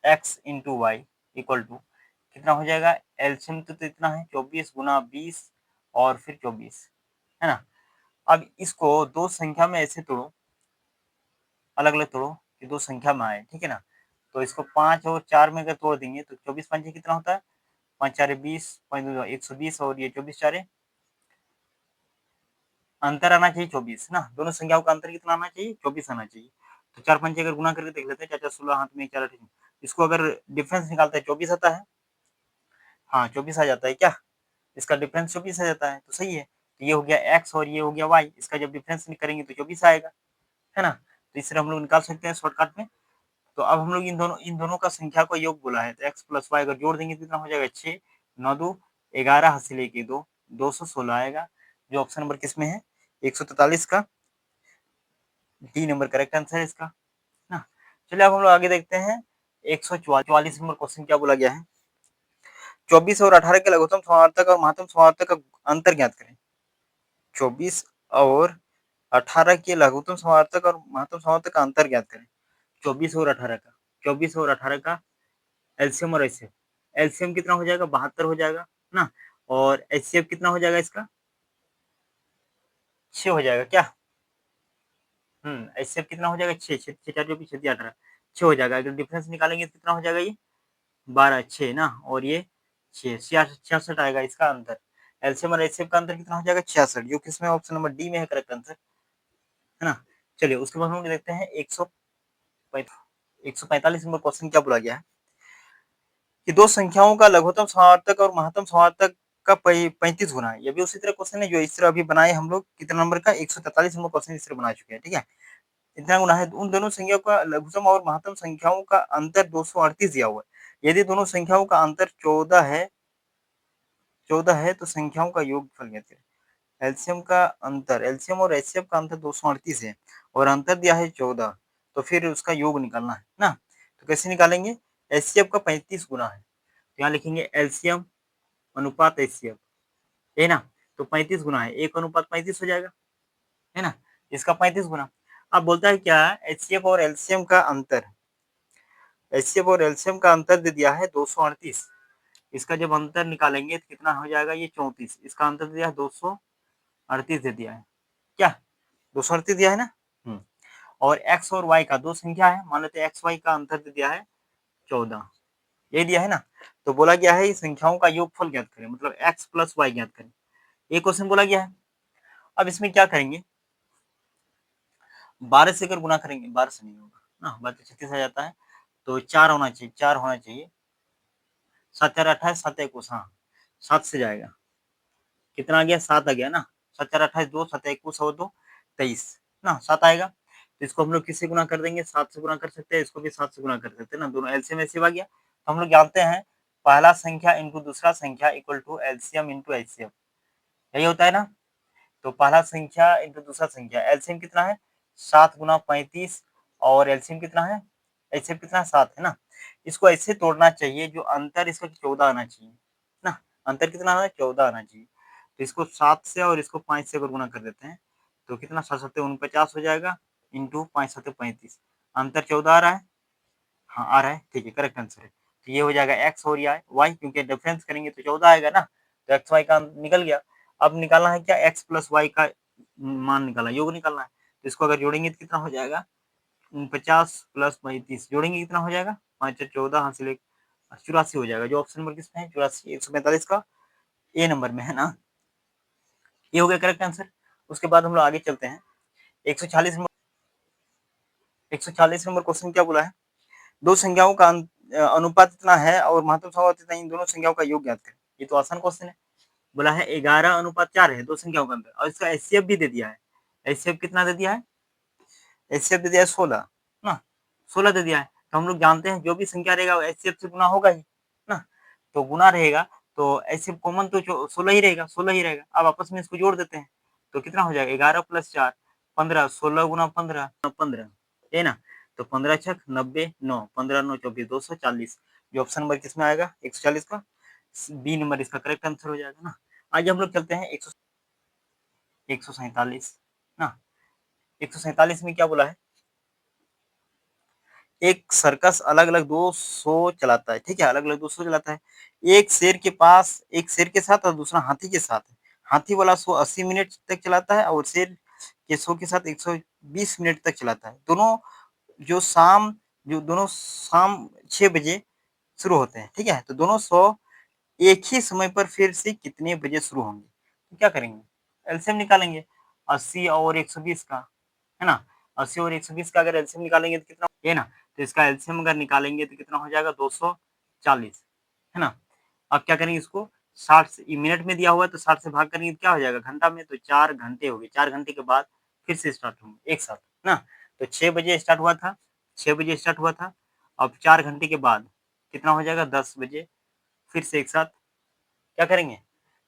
X into Y equal to कितना हो जाएगा? एलसीएम तो इतना है 24 गुना 20 और फिर 24, है ना। अब इसको दो संख्या में ऐसे तोड़ो, अलग अलग तोड़ो कि दो संख्या में आए, ठीक है ना। तो इसको 5 और 4 में अगर तोड़ देंगे तो 24 पंजे कितना होता है? 5 चारे 20, 120 और ये 24 चारे, अंतर आना चाहिए 24 ना। दोनों संख्याओं का अंतर कितना आना चाहिए? 24 आना चाहिए। तो 4 पंजे अगर गुना करके देख लेते हैं, 4 16 हाथ में 4 8, इसको अगर डिफरेंस निकालते हैं 24 आता है, हाँ 24 आ जाता है क्या? इसका डिफरेंस 24 आ जाता है, तो सही है। तो ये हो गया एक्स और ये हो गया वाई, इसका जब डिफरेंस करेंगे तो 24 आएगा, है ना। तो इस तरह हम लोग निकाल सकते हैं शॉर्टकट में। तो अब हम लोग इन दोनों का संख्या को योग बोला है, तो एक्स प्लस वाई अगर जोड़ देंगे तो कितना हो जाएगा? 6 9 2 11 हासिल एक 2 216 आएगा, जो ऑप्शन नंबर किस में है? 143 का डी नंबर करेक्ट आंसर है इसका ना। चलिए अब हम लोग आगे देखते हैं 144 नंबर क्वेश्चन क्या बोला गया है। 24 और 18 के लघुत्तम समावर्तक और महत्तम समावर्तक का अंतर ज्ञात करें। 24 और 18 के लघुत्तम समावर्तक और महत्तम समावर्तक का अंतर ज्ञात करें। 24 और 18 का, 24 और 18 का एलसीएम और एचसीएफ, एलसीएम कितना हो जाएगा? 72 हो जाएगा ना, और एचसीएफ कितना हो जाएगा इसका? 6 हो जाएगा क्या? एचसीएफ कितना हो जाएगा? 6 6 6 4 जो भी 6 18, 6 हो जाएगा। अगर डिफरेंस निकालेंगे तो कितना हो जाएगा? ये 12 6 ना, और ये 6 66 आएगा इसका अंतर। एलसीएम और एचसीएफ का अंतर कितना हो जाएगा? 66, जो किसमें ऑप्शन नंबर डी में है करेक्ट आंसर, है ना। चलिए उसके बाद हम लोग देखते हैं 145 नंबर क्वेश्चन क्या बोला गया है कि दो संख्याओं का लघुत्तम समावर्तक और महत्तम समावर्तक का 35 गुना है। ये भी उसी तरह क्वेश्चन है जो इस तरह अभी बनाए हम लोग, कितना नंबर का? 143 नंबर क्वेश्चन इस तरह बना चुके हैं, ठीक है। इतना गुना है, उन दोनों संख्याओं का लघुत्तम और महत्तम संख्याओं का अंतर 238 दिया हुआ है। यदि दोनों संख्याओं का अंतर 14 है तो संख्याओं का योगफल ज्ञात करें। एलसीएम का अंतर, एलसीएम और एचसीएफ का अंतर 238 है और अंतर दिया है 14, तो फिर उसका योग निकालना है ना। तो कैसे निकालेंगे? एचसीएफ का 35 गुना है, तो यहाँ लिखेंगे एलसीएम अनुपात एचसीएफ, है ना। तो 35 गुना है, 1:35 हो जाएगा, है ना। इसका 35 गुना। अब बोलता है क्या? एचसीएफ और एलसीएम का अंतर, एचसीएफ और एलसीएम का अंतर दे दिया है 238। इसका जब अंतर निकालेंगे तो कितना हो जाएगा? ये 34। इसका अंतर दिया है 238 दे दिया है क्या? 238 दिया है ना। और एक्स और वाई का दो संख्या है, मान लेते हैं एक्स वाई का अंतर दे दिया है 14, ये दिया है ना। तो बोला गया है इस संख्याओं का योगफल ज्ञात करें, मतलब एक्स प्लस वाई ज्ञात करें, ये क्वेश्चन बोला गया है। अब इसमें क्या करेंगे? 12 से अगर गुना करेंगे, 12 से नहीं होगा ना, 12 36 आ जाता है, तो 4 होना चाहिए, 4 होना चाहिए। 7 4 28, 7 21, हाँ 7 से जाएगा, कितना आ गया 7 आ गया ना, 7 4 28 2 7 21 और 2 23 ना 7 आएगा। तो इसको हम लोग किससे गुना कर देंगे, 7 से गुना कर सकते हैं, इसको भी 7 से गुना कर सकते हैं ना, दोनों एलसीएम एचसीएफ आ गया। तो हम लोग जानते हैं पहला संख्या इनटू दूसरा संख्या equal to LCM into HCF, यही होता है ना। तो पहला संख्या इनटू दूसरा संख्या, एलसीएम कितना है 7 गुना 35 और एलसीएम कितना है, एचसीएफ कितना है 7 है ना। इसको ऐसे तोड़ना चाहिए जो अंतर इसका 14 आना चाहिए ना, अंतर कितना आना है 14 आना चाहिए। तो इसको 7 से और इसको 5 से अगर गुना कर देते हैं तो कितना 7 7 49 हो जाएगा इंटू 5 7 35, अंतर 14 आ रहा है, हाँ आ रहा है, ठीक है करेक्ट आंसर है। तो ये हो जाएगा एक्स और ये वाई, क्योंकि डिफरेंस करेंगे तो 14 आएगा ना, तो एक्स वाई का निकल गया। अब निकालना है क्या, एक्स प्लस वाई का मान निकालना है, योग निकालना है। तो इसको अगर जोड़ेंगे तो कितना हो जाएगा 49 प्लस 35, जोड़ेंगे कितना हो जाएगा 5 14 हासिल 84 हो जाएगा, जो ऑप्शन नंबर किसमें है 84, 145 का ए नंबर में है ना। ये हो गया करेक्ट आंसर। उसके बाद हम लोग आगे चलते हैं 140 नंबर, 140 नंबर क्वेश्चन क्या बोला है, दो संख्याओं का अनुपात इतना है और महत्तम संख्या इतना, इन दोनों संख्याओं का योग ज्ञात करें। ये तो आसान क्वेश्चन है, बोला है 11:4 है दो संख्याओं के अंदर, और इसका एचसीएफ भी दे दिया है। एचसीएफ कितना दे दिया है, एचसीएफ दे दिया है 16 ना, 16 दे दिया है। तो हम लोग जानते हैं जो भी संख्या रहेगा वो एचसीएफ से गुना होगा ही ना, तो गुना रहेगा तो एचसीएफ कॉमन तो 16 ही रहेगा, 16 ही रहेगा। अब आपस में इसको जोड़ देते हैं तो कितना हो जाएगा 11 + 4 15, 16 गुना 15 15 है ना। तो 15 छक 90 9 15 9 24 240, जो ऑप्शन नंबर किसमें आएगा 140 का बी नंबर इसका करेक्ट आंसर हो जाएगा ना। आगे हम लोग चलते हैं 147 ना, 147 में क्या बोला है, एक सर्कस अलग अलग 200 चलाता है, ठीक है अलग अलग 200 चलाता है। एक शेर के पास, एक शेर के साथ और दूसरा हाथी के साथ है। हाथी वाला शो 80 मिनट तक चलाता है और शेर के शो के साथ 120 मिनट तक चलाता है। दोनों शाम 6 बजे शुरू होते हैं, ठीक है। तो दोनों शो एक ही समय पर फिर से कितने बजे शुरू होंगे, तो क्या करेंगे एलसीएम निकालेंगे 80 और 120 का, है ना। 80 और 120 का अगर एलसीएम निकालेंगे तो कितना है ना, तो इसका एलसीएम अगर निकालेंगे तो कितना हो जाएगा 240, है ना। अब क्या करेंगे इसको 60 से मिनट में दिया हुआ है तो 60 से भाग करेंगे तो क्या हो जाएगा घंटा में, तो 4 घंटे हो गए, 4 घंटे के बाद फिर से स्टार्ट होंगे एक साथ ना। तो 6 बजे स्टार्ट हुआ था, 6 बजे स्टार्ट हुआ था, अब 4 घंटे के बाद कितना हो जाएगा 10 बजे फिर से एक साथ क्या करेंगे,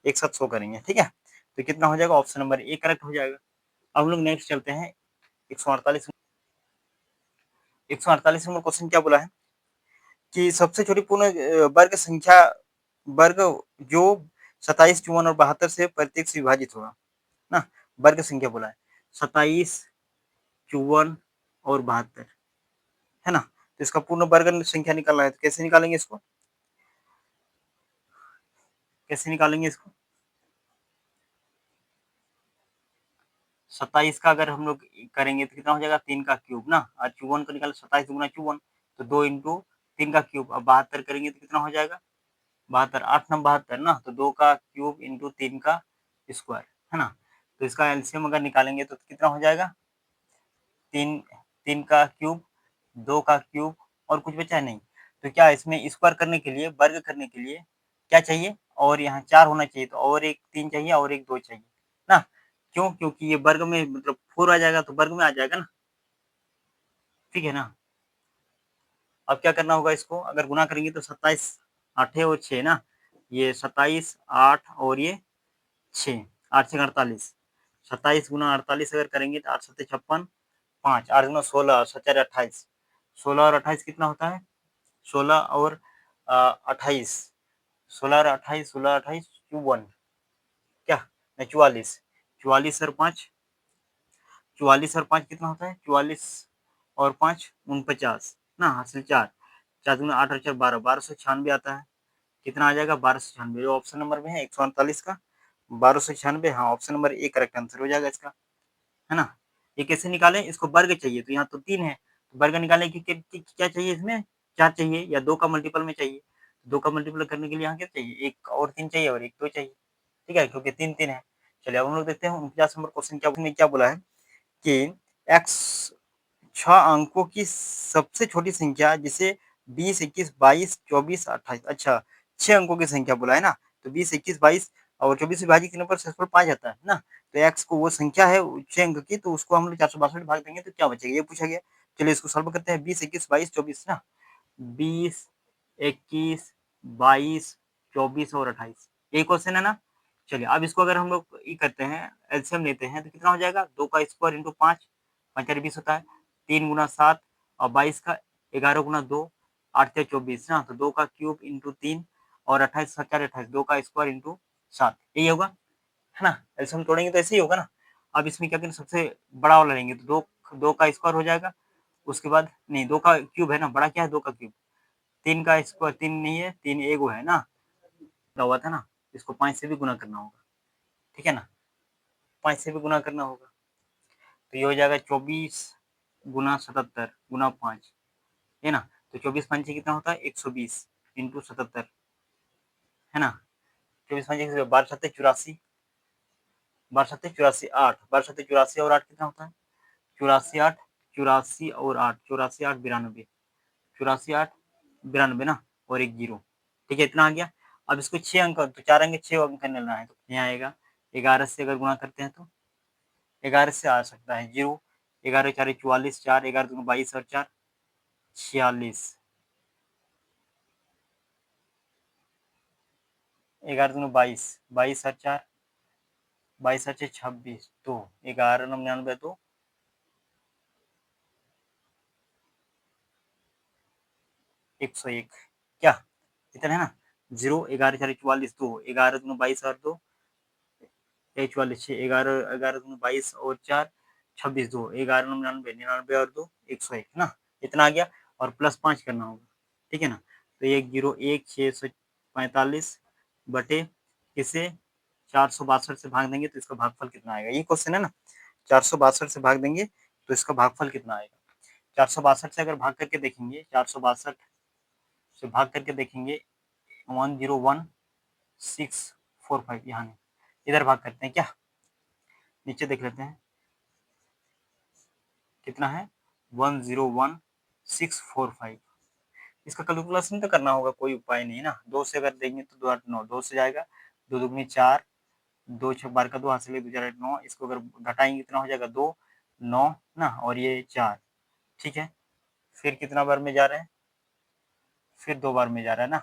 एक साथ शो करेंगे, ठीक है। तो कितना हो जाएगा ऑप्शन नंबर ए करेक्ट हो जाएगा। अब हम लोग नेक्स्ट चलते हैं 148, 148 नंबर क्वेश्चन क्या बोला है कि सबसे छोटी पूर्ण वर्ग संख्या, वर्ग जो 27 54 और 72 से प्रत्येक से विभाजित होगा ना, वर्ग संख्या बोला है 27 54 और 72, है ना। तो इसका पूर्ण वर्ग संख्या निकालना है, तो कैसे निकालेंगे इसको, कैसे निकालेंगे इसको, 27 का अगर हम लोग करेंगे तो कितना हो जाएगा 3 का क्यूब ना, और 54 को निकाले 27 गुना 54 तो 2 इंटू 3 का क्यूब। अब 72 करेंगे तो कितना हो जाएगा 72, 8 9 72 ना, तो 2 का क्यूब इंटू 3 का स्क्वायर, है ना। तो इसका एलसीएम अगर निकालेंगे तो कितना हो जाएगा 3, 3 का क्यूब 2 का क्यूब और कुछ बचा नहीं। तो क्या इसमें स्क्वायर करने के लिए, वर्ग करने के लिए क्या चाहिए, और यहाँ 4 होना चाहिए, तो और एक 3 चाहिए और एक 2 चाहिए ना। क्यों, क्योंकि ये वर्ग में मतलब 4 आ जाएगा तो वर्ग में आ जाएगा ना, ठीक है ना। अब क्या करना होगा, इसको अगर गुना करेंगे तो 27 8 और 6 ना, ये 27 8 और ये 6, 8 6 48, 27 गुना 48 अगर करेंगे तो 8 7 56 5, 8 गुना 16 7 4 28, 16 और 28 कितना होता है 16 और 28, 16 और 28 16 28 54, क्या नहीं 44, 44 और 5, 44 और 5 कितना होता है 44 और 5 49 ना, हासिल 4, 4 दूना 8 और 4 12, 1296 आता है। कितना आ जाएगा 1296, जो ऑप्शन नंबर में है 148 का 1296, हाँ option number A correct answer हो जाएगा इसका, है ना। ये कैसे निकालें, इसको वर्ग चाहिए तो यहाँ तो 3 है, तो वर्ग निकालने की क्या चाहिए इसमें 4 चाहिए या 2 का मल्टीपल में चाहिए, 2 का मल्टीपल करने के लिए यहाँ क्या चाहिए 1 और 3 चाहिए और 1 2 चाहिए, ठीक है क्योंकि 3 3 है। चलिए अब हम लोग देखते हैं 49 नंबर क्वेश्चन क्या बोला है कि एक्स 6 अंकों की सबसे छोटी संख्या जिसे 20 21 22 24 28, अच्छा 6 अंकों की संख्या बोला है ना, तो 20 21 22 और 24 विभाजित 3 पर क्षेत्रफल 5 आता है ना, तो x को वो संख्या है उच्च अंक की, तो उसको हम लोग 462 भाग देंगे तो क्या बचेगा, ये पूछा गया। चलिए इसको सॉल्व करते हैं। 20, 21, 22, 24 ना, 20, 21, 22, 24 और 28, यही क्वेश्चन है ना। चलिए अब इसको अगर हम लोग ये करते हैं, एलसीएम लेते हैं तो कितना हो जाएगा, 2 का स्क्वायर इंटू 5, 5 20 होता है, 3 गुना 7 और 22 का 11 गुना 2, 8 से 24 ना, तो 2 का क्यूब इंटू 3 और 28 4 28, 2 का स्क्वायर इंटू 7, यही होगा, है ना। एलसीएम तोड़ेंगे तो ऐसे ही होगा ना। अब इसमें क्या करें, सबसे बड़ा वाला लेंगे तो 2 का स्क्वायर हो जाएगा, उसके बाद नहीं 2 का क्यूब है ना, बड़ा क्या है 2 का क्यूब, 3 का स्क्वायर 3 नहीं है, 3 एगो है ना, हुआ था ना, इसको 5 से भी गुना करना होगा, ठीक है ना, 5 से भी गुना करना होगा, तो ये हो जाएगा 24 गुना 77 गुना 5, है ना, तो 24 पंचे कितना होता है 120 इंटू 77, है ना, 24 पंचे 12 सत्ते 84, 12 सत्ते 84 8, 12 सत्ते 84 और 8 कितना होता है 84 8, 84 और 8, 84 8 92, 84 8 92 ना, और एक जीरो, ठीक है, इतना आ गया। अब इसको 6 अंक तो 4 अंक 6 अंक करना है, तो यहाँ आएगा 11 से अगर गुणा करते हैं तो 11 से आ सकता है जीरो, 11 4 44, 4 11 दूनी 22 और 4 46, 11 दूनी 22, 22 और 4 22 और 6 26, तो 11 99 तो 101, क्या इतना है ना, जीरो 11 4 44, 2 11 दूनी 22 और 2 44, 6 11 11 दूनी 22 और 4 26, 2 11 99 99 और 2 101 है ना, इतना आ गया, और प्लस 5 करना होगा, ठीक है ना, तो 101 645 बटे किसे 462 से भाग देंगे तो इसका भागफल कितना आएगा, ये क्वेश्चन है ना, 462 से भाग देंगे तो इसका भागफल कितना आएगा, 462 से अगर भाग करके देखेंगे, 462 से भाग करके देखेंगे 101645, यहाँ इधर भाग करते हैं क्या, नीचे देख लेते हैं कितना है 101645, इसका कैलकुलेशन तो करना होगा, कोई उपाय नहीं है ना, 2 से अगर देंगे तो 2 8 9, 2 से जाएगा, 2 दूनी 4, 2 6 12 का 2 हाथ से ले 2 4 8 9, इसको अगर घटाएंगे कितना हो जाएगा 2 9 ना, और ये 4, ठीक है, फिर कितना बार में जा रहे हैं, फिर 2 बार में जा रहा है ना,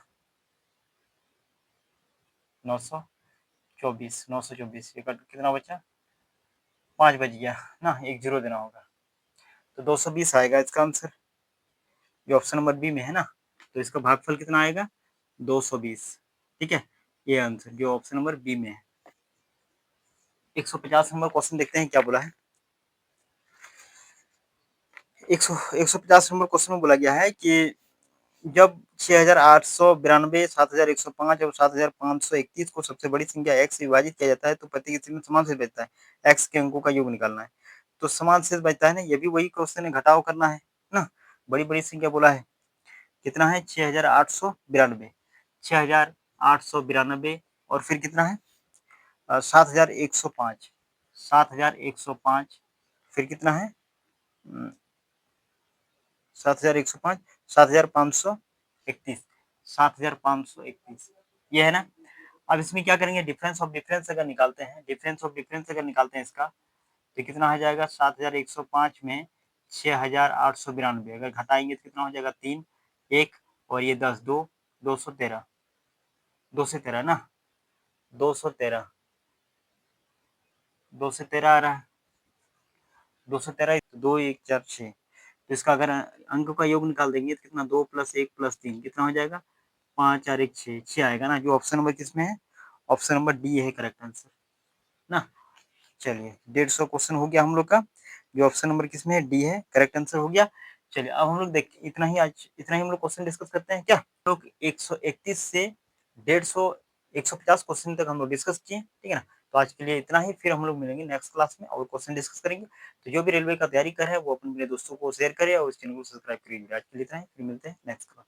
924 924, ये कितना बचा 5 बच गया ना, एक जीरो देना होगा, तो 220 आएगा इसका आंसर, जो ऑप्शन नंबर बी में है ना, तो इसका भागफल कितना आएगा 220, ठीक है, ये आंसर जो ऑप्शन नंबर बी में है। 150 नंबर क्वेश्चन देखते हैं क्या बोला है। 150 नंबर क्वेश्चन में बोला गया है कि जब 6892, 7105 और 7531 को सबसे बड़ी संख्या x से विभाजित किया जाता है तो प्रत्येक स्थिति में समान शेष बचता है, x के अंकों का योग निकालना है, तो समान शेष बचता है ना, ये भी वही क्वेश्चन है, घटाव करना है ना, बड़ी बड़ी संख्या बोला है, कितना है 6892, 6892 और फिर कितना है 7105, 7105, फिर कितना है 7105, 7531, 7531, ये है ना। अब इसमें क्या करेंगे, डिफरेंस ऑफ डिफरेंस अगर निकालते हैं, डिफरेंस ऑफ डिफरेंस अगर निकालते हैं इसका, तो कितना हो जाएगा 7105 में 6892, अगर घटाएंगे तो कितना हो जाएगा 3 1 और ये 10 2 213, 213 ना, 213, 213 आ रहा है, 213 2 1 4 6, तो इसका अगर अंक का योग निकाल देंगे तो कितना 2 + 1 + 3 कितना हो जाएगा 5 4 1 6, 6 आएगा ना, जो ऑप्शन नंबर किसमें है, ऑप्शन नंबर डी है करेक्ट आंसर ना। चलिए 150 क्वेश्चन हो गया हम लोग का, जो ऑप्शन नंबर किसमें है, डी है करेक्ट आंसर हो गया। चलिए अब हम लोग देख इतना ही, आज इतना ही हम लोग क्वेश्चन डिस्कस करते हैं क्या, लोग 131 से 150 150 क्वेश्चन तक हम लोग डिस्कस किए, ठीक है ना, तो आज के लिए इतना ही, फिर हम लोग मिलेंगे नेक्स्ट क्लास में और क्वेश्चन डिस्कस करेंगे, तो जो भी रेलवे का तैयारी कर रहा है वो अपने दोस्तों को शेयर करे और इस चैनल को सब्सक्राइब करिए, आज के लिए इतना ही, फिर मिलते हैं नेक्स्ट क्लास।